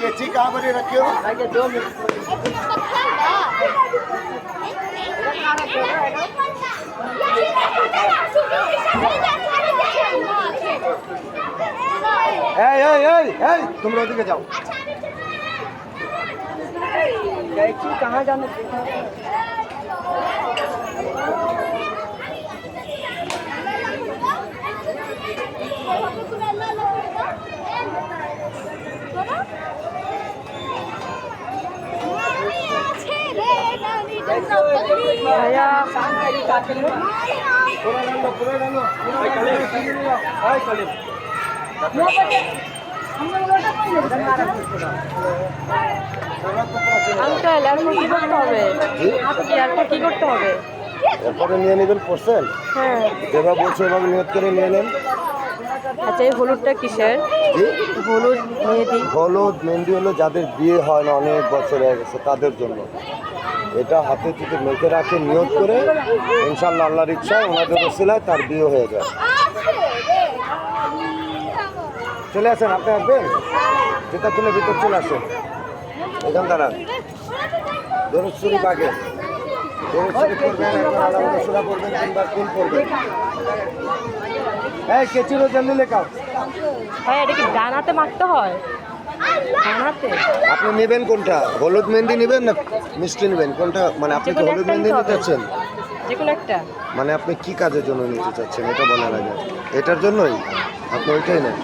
कैची कहाँ पर रखे हो? तुम लोग के जाओ। कैची कहाँ जाने? भैया আঙ্কেল এরপর কি করতে হবে? এরপর কি করতে হবে? এরপরে নিয়ে নেবেন পোর্সেল। হ্যাঁ যেভাবে বলছে এভাবে নিয়ত করে নিয়ে নেন। আচ্ছা এই হলুদটা কিসের? হলুদ মেহেদি। হলুদ মেহেন্দি হলো যাদের বিয়ে হয় না, অনেক বছর হয়ে গেছে তাদের জন্য। এটা হাতে যদি মেখে রাখে নিয়ত করে, ইনশাল্লাহ আল্লাহর ইচ্ছায় ওনাদের ওসিলায় তার বিয়ে হয়ে যায়। চলে আসেন, আপনি আসবেন, যেটা তুলে ভিতর চলে আসেন। এখান দাঁড়ান, ধরুন চুরি বাগে করবেন, এখন আলাদা সুরা করবেন কিংবা ফুল করবেন। এই কেচিরও জলদি লেখাও। ভাই এটা কি ডান হাতে মাখতে হয়? ডান হাতে? আপনি নেবেন কোনটা? হলুদ মেহেন্দি নেবেন না মিষ্টি নেবেন কোনটা? মানে আপনি কি হলুদ মেহেন্দি নিতে চাচ্ছেন? যে কোনো একটা। মানে আপনি কি কাজের জন্য নিতে চাচ্ছেন এটা বলার আগে। এটার জন্যই আপনি ওইটাই নেন।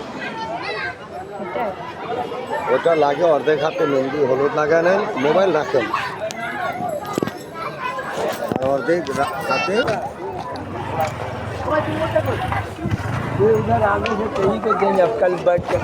ওটা লাগে অর্ধেক হাতে মেহেন্দি হলুদ লাগায় নেন, মোবাইল রাখেন আর অর্ধেক হাতে उधर आगे से कहीं पे देंगे, अब कल बैठ कर